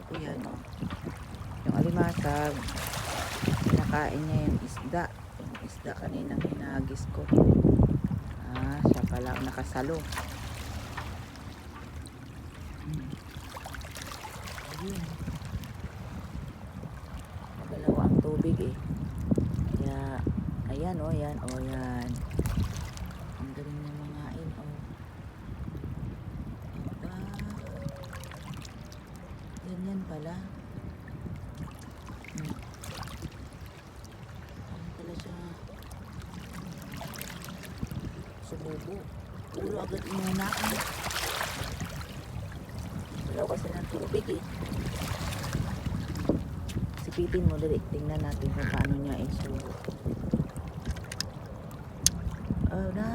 ko yan, oh. Yung alimasag, kinakain niya yung isda. Yung isda kanina hinagis ko. Siya pala nakasalo. Ayun. Magalawa ang tubig eh. Kaya, ayan oh, yan, oh, yan. Ang galing niya mangain, oh. Aba. Ganyan pala. Ano pala siya? Sumubo. Ulo agad muna. Wala kasi ng tubig eh. Sipitin mo dali. Tingnan natin kung paano niya isubo. Oh na.